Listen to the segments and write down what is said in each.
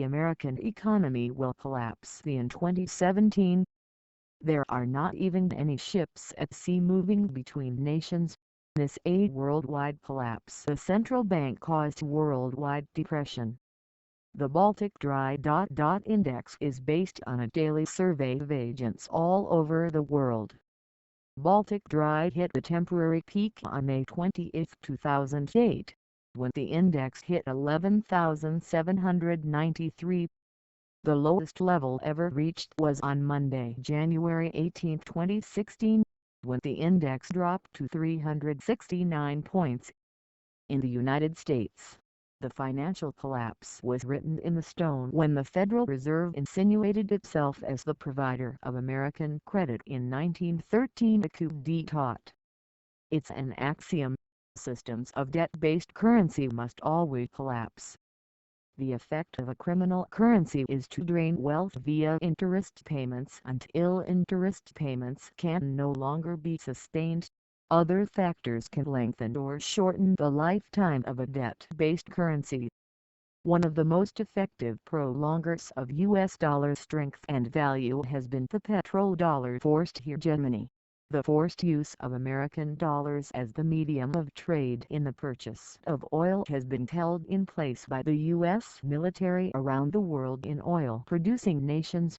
American economy will collapse in 2017. There are not even any ships at sea moving between nations. This a worldwide collapse. The central bank caused worldwide depression. The Baltic Dry. Index is based on a daily survey of agents all over the world. Baltic Dry hit a temporary peak on May 20, 2008, when the index hit 11,793. The lowest level ever reached was on Monday, January 18, 2016, when the index dropped to 369 points. In the United States, the financial collapse was written in the stone when the Federal Reserve insinuated itself as the provider of American credit in 1913. A coup d'etat. It's an axiom: systems of debt-based currency must always collapse. The effect of a criminal currency is to drain wealth via interest payments until interest payments can no longer be sustained. Other factors can lengthen or shorten the lifetime of a debt-based currency. One of the most effective prolongers of U.S. dollar strength and value has been the petrodollar forced hegemony. The forced use of American dollars as the medium of trade in the purchase of oil has been held in place by the U.S. military around the world in oil-producing nations.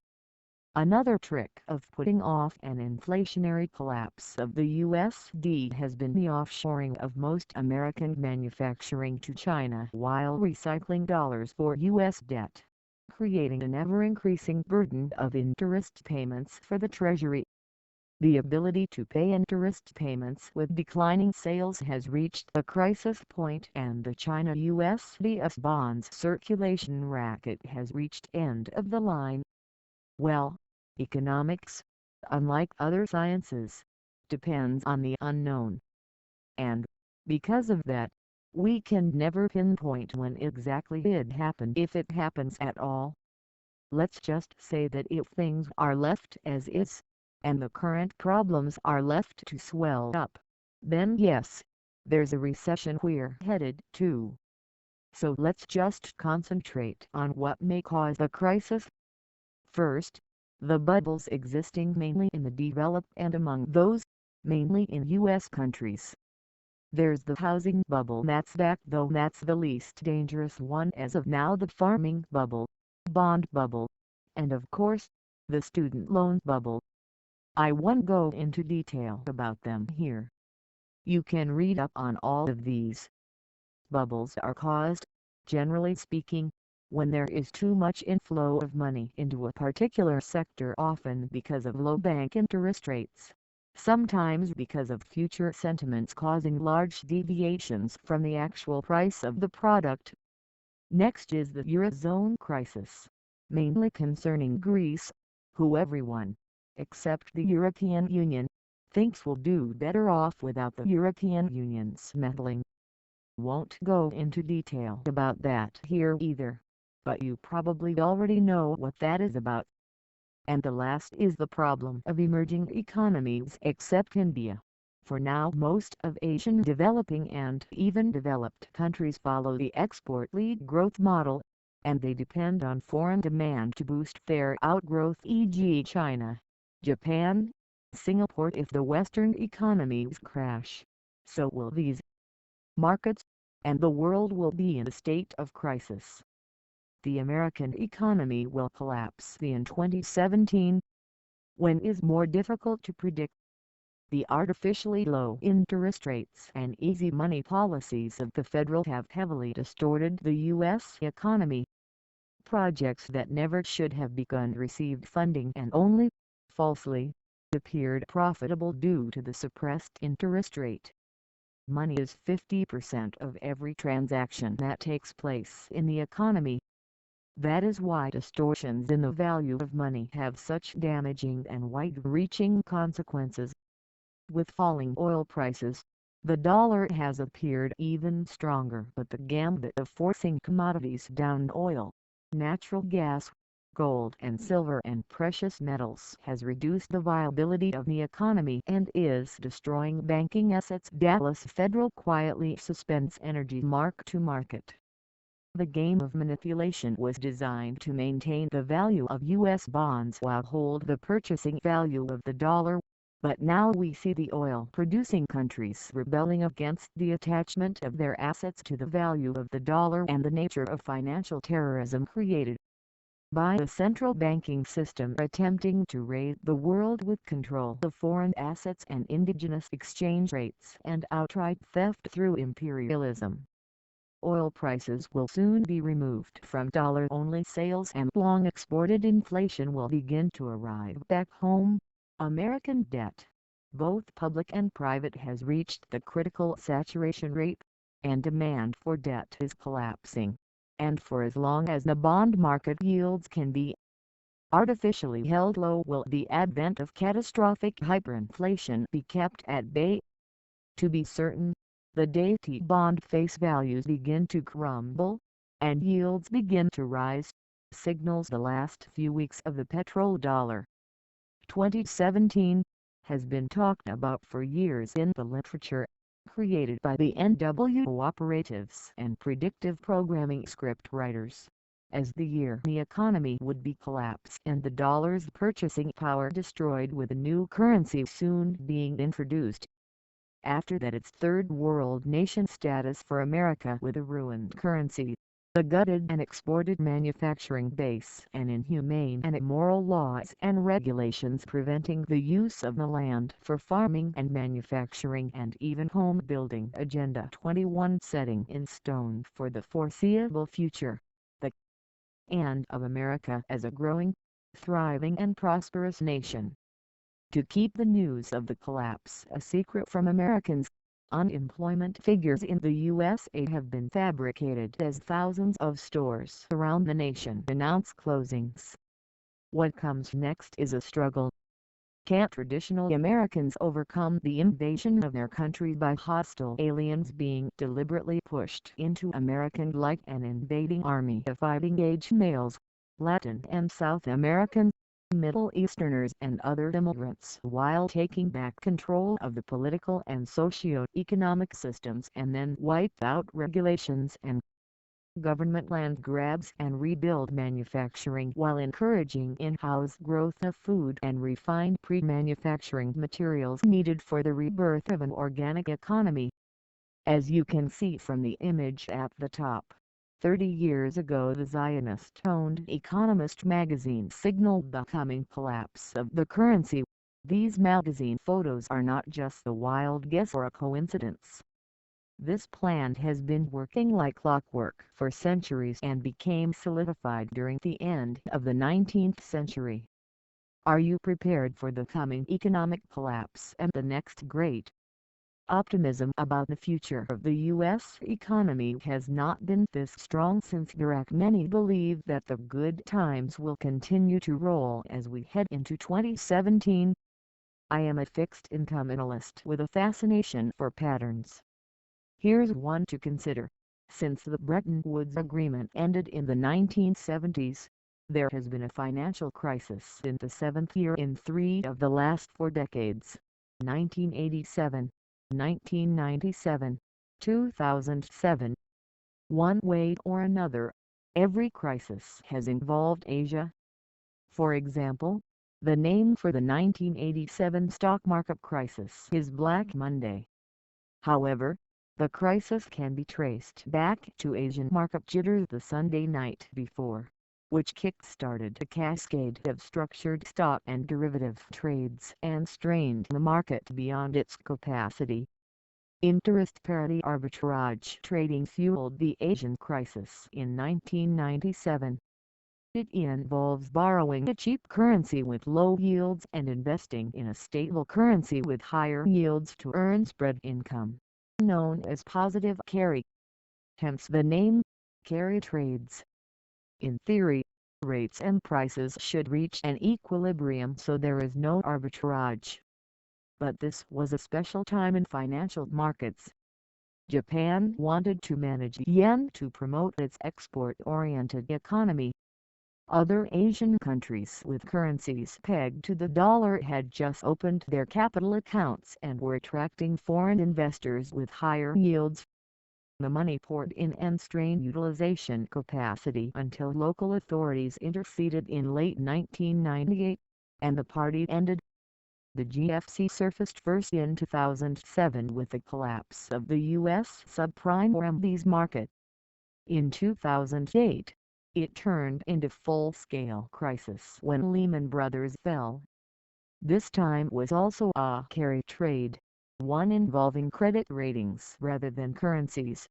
Another trick of putting off an inflationary collapse of the USD has been the offshoring of most American manufacturing to China while recycling dollars for U.S. debt, creating an ever-increasing burden of interest payments for the Treasury. The ability to pay interest payments with declining sales has reached a crisis point, and the China USDS bonds circulation racket has reached end of the line. Well, economics, unlike other sciences, depends on the unknown. And, because of that, we can never pinpoint when exactly it happened, if it happens at all. Let's just say that if things are left as is, and the current problems are left to swell up, then yes, there's a recession we're headed to. So let's just concentrate on what may cause the crisis. First, the bubbles existing mainly in the developed and among those, mainly in U.S. countries. There's the housing bubble, that's back, though that's the least dangerous one as of now, the farming bubble, bond bubble, and of course, the student loan bubble. I won't go into detail about them here. You can read up on all of these. Bubbles are caused, generally speaking, when there is too much inflow of money into a particular sector, often because of low bank interest rates, sometimes because of future sentiments causing large deviations from the actual price of the product. Next is the Eurozone crisis, mainly concerning Greece, who everyone, except the European Union, thinks will do better off without the European Union's meddling. Won't go into detail about that here either, but you probably already know what that is about. And the last is the problem of emerging economies except India. For now most of Asian developing and even developed countries follow the export-led growth model, and they depend on foreign demand to boost their outgrowth, e.g. China, Japan, Singapore. If the Western economies crash, so will these markets, and the world will be in a state of crisis. The American economy will collapse in 2017. When is more difficult to predict. The artificially low interest rates and easy money policies of the Federal have heavily distorted the U.S. economy. Projects that never should have begun received funding and only, falsely, appeared profitable due to the suppressed interest rate. Money is 50% of every transaction that takes place in the economy. That is why distortions in the value of money have such damaging and wide-reaching consequences. With falling oil prices, the dollar has appeared even stronger, but the gambit of forcing commodities down, oil, natural gas, gold and silver and precious metals, has reduced the viability of the economy and is destroying banking assets. Dallas Federal quietly suspends energy mark-to-market. The game of manipulation was designed to maintain the value of U.S. bonds while hold the purchasing value of the dollar, but now we see the oil-producing countries rebelling against the attachment of their assets to the value of the dollar and the nature of financial terrorism created by a central banking system attempting to raise the world with control of foreign assets and indigenous exchange rates and outright theft through imperialism. Oil prices will soon be removed from dollar-only sales and long-exported inflation will begin to arrive back home. American debt, both public and private, has reached the critical saturation rate, and demand for debt is collapsing. And for as long as the bond market yields can be artificially held low, will the advent of catastrophic hyperinflation be kept at bay? To be certain, the day T-bond face values begin to crumble, and yields begin to rise, signals the last few weeks of the petrodollar. 2017 has been talked about for years in the literature created by the NW operatives and predictive programming script writers, as the year the economy would be collapsed and the dollar's purchasing power destroyed, with a new currency soon being introduced. After that, its third world nation status for America with a ruined currency, the gutted and exported manufacturing base, and inhumane and immoral laws and regulations preventing the use of the land for farming and manufacturing, and even home building Agenda 21 setting in stone for the foreseeable future. The end of America as a growing, thriving and prosperous nation. To keep the news of the collapse a secret from Americans, unemployment figures in the USA have been fabricated as thousands of stores around the nation announce closings. What comes next is a struggle. Can't traditional Americans overcome the invasion of their country by hostile aliens being deliberately pushed into American like an invading army of fighting-age males, Latin and South Americans, Middle Easterners and other immigrants, while taking back control of the political and socio-economic systems, and then wipe out regulations and government land grabs and rebuild manufacturing while encouraging in-house growth of food and refined pre-manufacturing materials needed for the rebirth of an organic economy. As you can see from the image at the top, 30 years ago the Zionist-owned Economist magazine signaled the coming collapse of the currency. These magazine photos are not just a wild guess or a coincidence. This plan has been working like clockwork for centuries and became solidified during the end of the 19th century. Are you prepared for the coming economic collapse and the next great optimism about the future of the U.S. economy has not been this strong since Iraq? Many believe that the good times will continue to roll as we head into 2017. I am a fixed income analyst with a fascination for patterns. Here's one to consider. Since the Bretton Woods Agreement ended in the 1970s, there has been a financial crisis in the seventh year in 3 of the last 4 decades. 1987, 1997, 2007. One way or another, every crisis has involved Asia. For example, the name for the 1987 stock market crisis is Black Monday. However, the crisis can be traced back to Asian market jitters the Sunday night before, which kick-started a cascade of structured stock and derivative trades and strained the market beyond its capacity. Interest parity arbitrage trading fueled the Asian crisis in 1997. It involves borrowing a cheap currency with low yields and investing in a stable currency with higher yields to earn spread income, known as positive carry. Hence the name, carry trades. In theory, rates and prices should reach an equilibrium so there is no arbitrage. But this was a special time in financial markets. Japan wanted to manage yen to promote its export-oriented economy. Other Asian countries with currencies pegged to the dollar had just opened their capital accounts and were attracting foreign investors with higher yields. The money poured in and strained utilization capacity until local authorities interceded in late 1998, and the party ended. The GFC surfaced first in 2007 with the collapse of the U.S. subprime RMBS market. In 2008, it turned into full-scale crisis when Lehman Brothers fell. This time was also a carry trade, one involving credit ratings rather than currencies.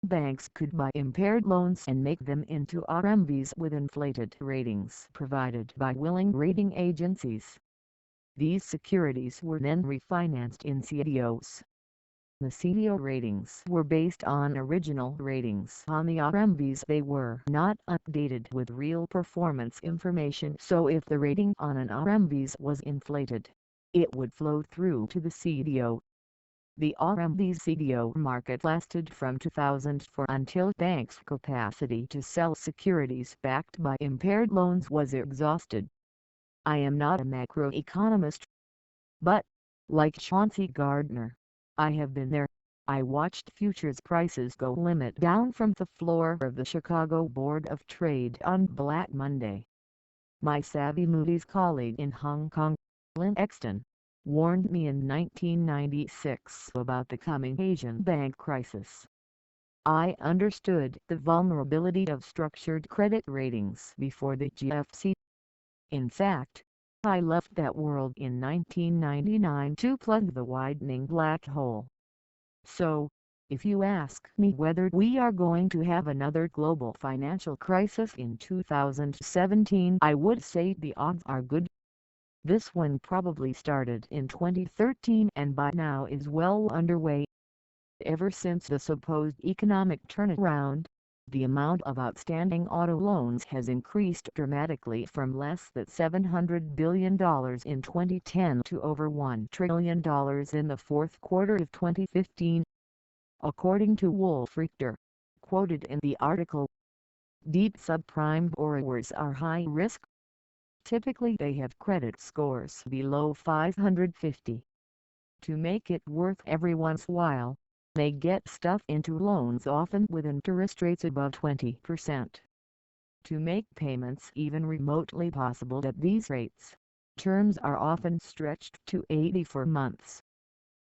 Banks could buy impaired loans and make them into RMBs with inflated ratings provided by willing rating agencies. These securities were then refinanced in CDOs. The CDO ratings were based on original ratings on the RMBs. They were not updated with real performance information, so if the rating on an RMBs was inflated, it would flow through to the CDO. The RMBs CDO market lasted from 2004 until banks' capacity to sell securities backed by impaired loans was exhausted. I am not a macroeconomist, but, like Chauncey Gardner, I have been there. I watched futures prices go limit down from the floor of the Chicago Board of Trade on Black Monday. My savvy Moody's colleague in Hong Kong, Lynn Exton, warned me in 1996 about the coming Asian bank crisis. I understood the vulnerability of structured credit ratings before the GFC. In fact, I left that world in 1999 to plug the widening black hole. So, if you ask me whether we are going to have another global financial crisis in 2017, I would say the odds are good. This one probably started in 2013 and by now is well underway. Ever since the supposed economic turnaround, the amount of outstanding auto loans has increased dramatically from less than $700 billion in 2010 to over $1 trillion in the fourth quarter of 2015. According to Wolf Richter, quoted in the article, deep subprime borrowers are high risk. Typically they have credit scores below 550. To make it worth everyone's while, they get stuff into loans often with interest rates above 20%. To make payments even remotely possible at these rates, terms are often stretched to 84 months.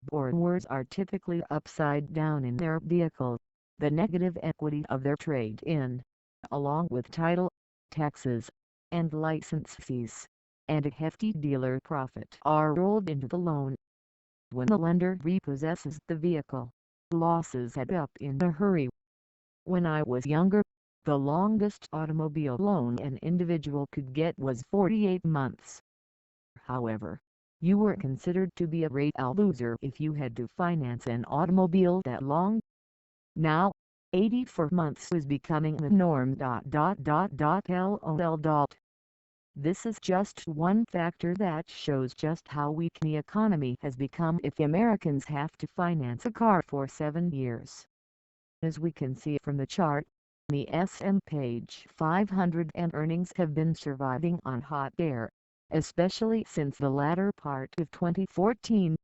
Borrowers are typically upside down in their vehicle, the negative equity of their trade-in, along with title, taxes, and license fees, and a hefty dealer profit are rolled into the loan. When the lender repossesses the vehicle, losses add up in a hurry. When I was younger, the longest automobile loan an individual could get was 48 months. However, you were considered to be a rate loser if you had to finance an automobile that long. Now, 84 months is becoming the norm. LOL. This is just one factor that shows just how weak the economy has become if Americans have to finance a car for 7 years. As we can see from the chart, the S&P 500 and earnings have been surviving on hot air, especially since the latter part of 2014,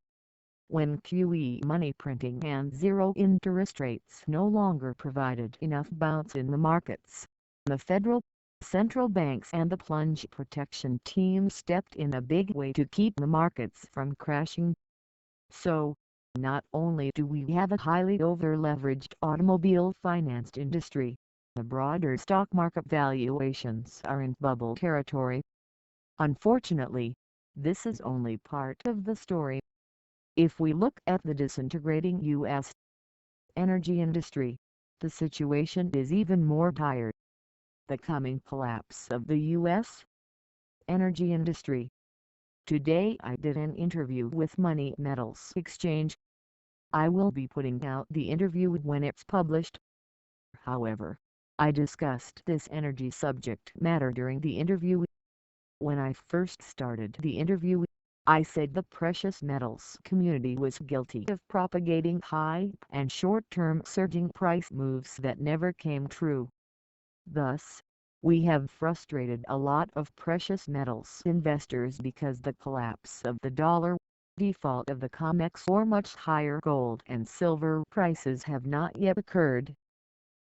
when QE money printing and zero interest rates no longer provided enough bounce in the markets. The Federal, central banks and the plunge protection team stepped in a big way to keep the markets from crashing. So, not only do we have a highly over-leveraged automobile-financed industry, the broader stock market valuations are in bubble territory. Unfortunately, this is only part of the story. If we look at the disintegrating U.S. energy industry, the situation is even more dire. The coming collapse of the U.S. energy industry. Today I did an interview with Money Metals Exchange. I will be putting out the interview when it's published. However, I discussed this energy subject matter during the interview. When I first started the interview, I said the precious metals community was guilty of propagating high and short-term surging price moves that never came true. Thus, we have frustrated a lot of precious metals investors because the collapse of the dollar, default of the COMEX or much higher gold and silver prices have not yet occurred.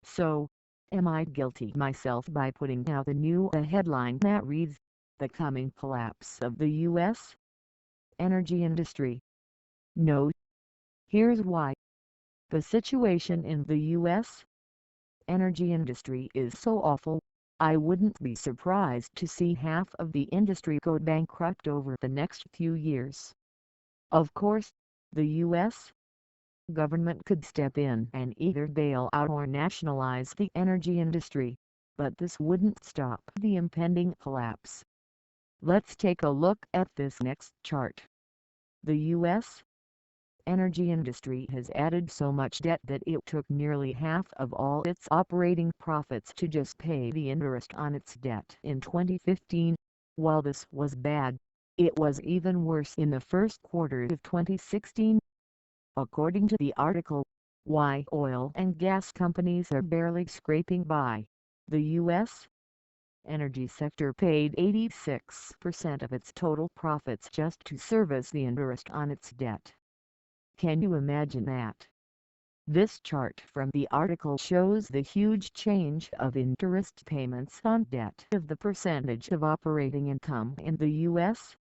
So, am I guilty myself by putting out a new headline that reads, "The Coming Collapse of the U.S. Energy Industry"? No. Here's why. The situation in the U.S. energy industry is so awful, I wouldn't be surprised to see half of the industry go bankrupt over the next few years. Of course, the U.S. government could step in and either bail out or nationalize the energy industry, but this wouldn't stop the impending collapse. Let's take a look at this next chart. The U.S. energy industry has added so much debt that it took nearly half of all its operating profits to just pay the interest on its debt in 2015. While this was bad, it was even worse in the first quarter of 2016. According to the article, "Why Oil and Gas Companies Are Barely Scraping By," the U.S. energy sector paid 86% of its total profits just to service the interest on its debt. Can you imagine that? This chart from the article shows the huge change of interest payments on debt of the percentage of operating income in the U.S.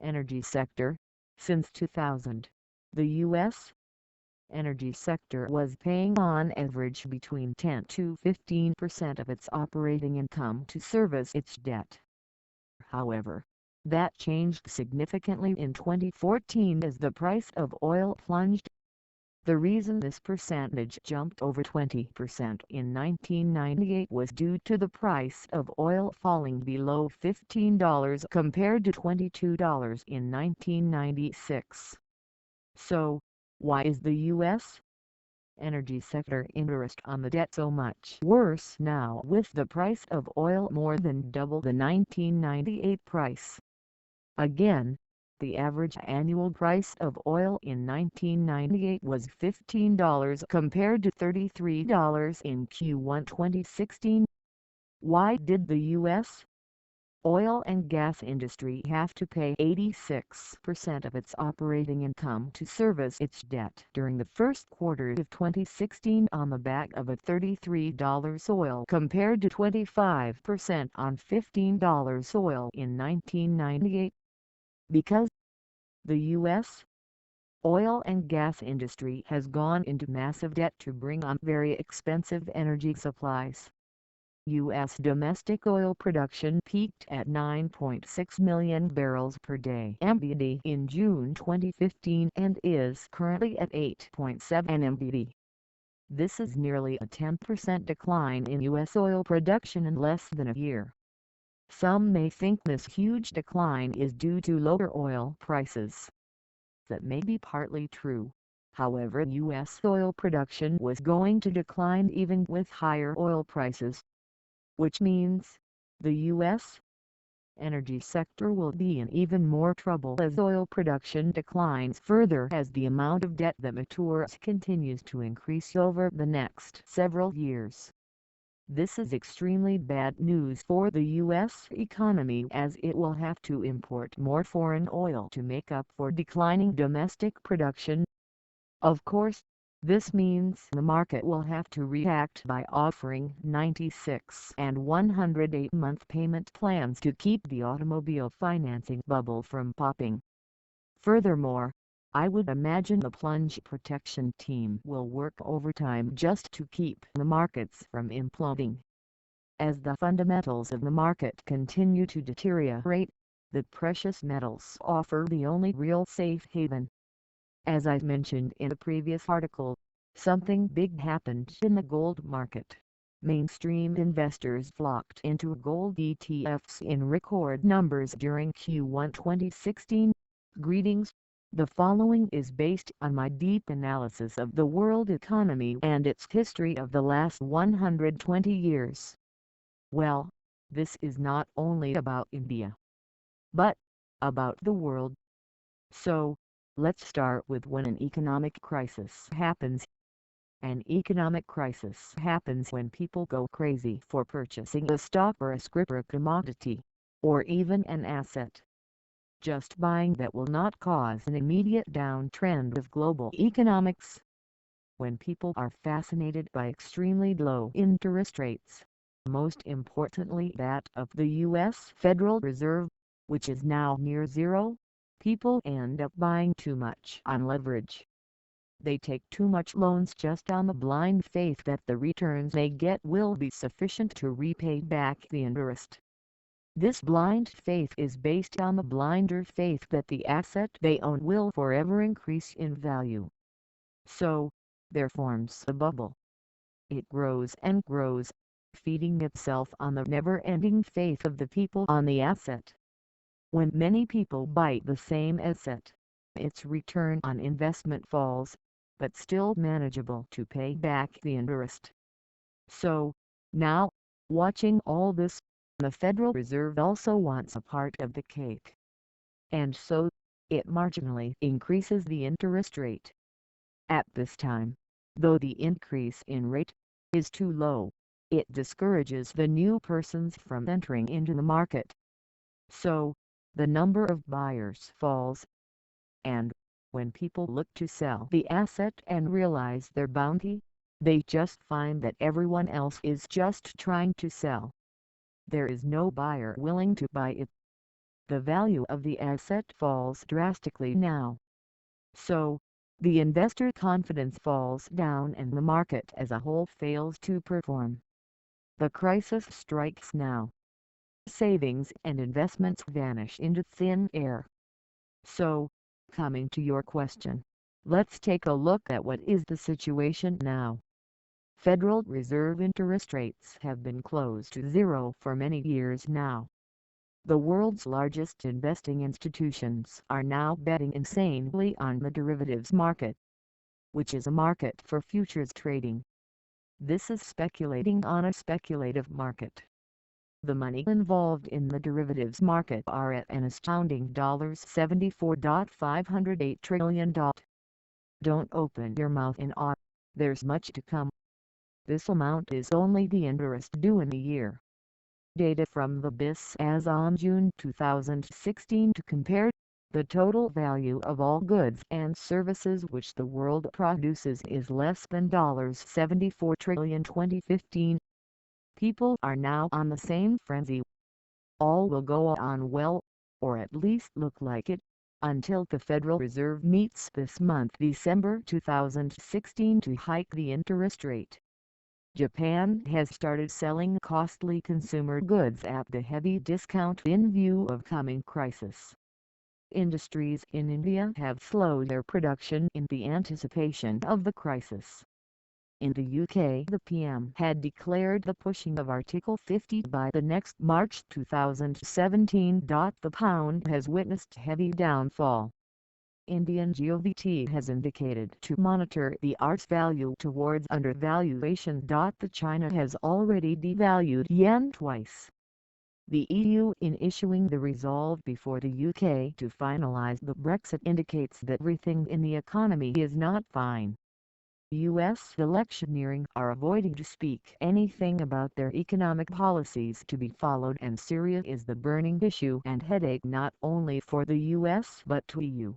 energy sector. Since 2000, the U.S. energy sector was paying on average between 10 to 15% of its operating income to service its debt. However, that changed significantly in 2014 as the price of oil plunged. The reason this percentage jumped over 20% in 1998 was due to the price of oil falling below $15 compared to $22 in 1996. So, why is the U.S. energy sector interest on the debt so much worse now with the price of oil more than double the 1998 price? Again, the average annual price of oil in 1998 was $15 compared to $33 in Q1 2016. Why did the U.S. oil and gas industry have to pay 86% of its operating income to service its debt during the first quarter of 2016 on the back of a $33 oil compared to 25% on $15 oil in 1998? Because the U.S. oil and gas industry has gone into massive debt to bring on very expensive energy supplies. U.S. domestic oil production peaked at 9.6 million barrels per day (MBD) in June 2015 and is currently at 8.7 MBD. This is nearly a 10% decline in U.S. oil production in less than a year. Some may think this huge decline is due to lower oil prices. That may be partly true. However, U.S. oil production was going to decline even with higher oil prices, which means the U.S. energy sector will be in even more trouble as oil production declines further as the amount of debt that matures continues to increase over the next several years. This is extremely bad news for the U.S. economy as it will have to import more foreign oil to make up for declining domestic production. Of course, this means the market will have to react by offering 96 and 108-month payment plans to keep the automobile financing bubble from popping. Furthermore, I would imagine the plunge protection team will work overtime just to keep the markets from imploding. As the fundamentals of the market continue to deteriorate, the precious metals offer the only real safe haven. As I mentioned in the previous article, something big happened in the gold market. Mainstream investors flocked into gold ETFs in record numbers during Q1 2016. Greetings. The following is based on my deep analysis of the world economy and its history of the last 120 years. Well, this is not only about India, but about the world. So, let's start with when an economic crisis happens. An economic crisis happens when people go crazy for purchasing a stock or a scrip or a commodity, or even an asset. just buying that will not cause an immediate downtrend of global economics. When people are fascinated by extremely low interest rates, most importantly that of the U.S. Federal Reserve, which is now near zero, people end up buying too much on leverage. They take too much loans just on the blind faith that the returns they get will be sufficient to repay back the interest. This blind faith is based on the blinder faith that the asset they own will forever increase in value. So, there forms a bubble. It grows and grows, feeding itself on the never-ending faith of the people on the asset. When many people buy the same asset, its return on investment falls, but still manageable to pay back the interest. So, now, watching all this, the Federal Reserve also wants a part of the cake. And so, it marginally increases the interest rate. At this time, though the increase in rate is too low, it discourages the new persons from entering into the market. So, the number of buyers falls. And, when people look to sell the asset and realize their bounty, they just find that everyone else is just trying to sell. There is no buyer willing to buy it. The value of the asset falls drastically now. So, the investor confidence falls down and the market as a whole fails to perform. The crisis strikes now. Savings and investments vanish into thin air. So, coming to your question, let's take a look at what is the situation now. Federal Reserve interest rates have been close to zero for many years now. The world's largest investing institutions are now betting insanely on the derivatives market, which is a market for futures trading. This is speculating on a speculative market. The money involved in the derivatives market are at an astounding $74.508 trillion. Don't open your mouth in awe, there's much to come. This amount is only the interest due in a year. Data from the BIS as on June 2016 to compare the total value of all goods and services which the world produces is less than $74 trillion 2015. People are now on the same frenzy. All will go on well, or at least look like it, until the Federal Reserve meets this month December 2016 to hike the interest rate. Japan has started selling costly consumer goods at the heavy discount in view of coming crisis. Industries in India have slowed their production in the anticipation of the crisis. In the UK, the PM had declared the pushing of Article 50 by the next March 2017. The pound has witnessed heavy downfall. Indian GOVT has indicated to monitor the art's value towards undervaluation. The China has already devalued yen twice. The EU in issuing the resolve before the UK to finalize the Brexit indicates that everything in the economy is not fine. U.S. electioneering are avoiding to speak anything about their economic policies to be followed, and Syria is the burning issue and headache not only for the U.S. but to EU.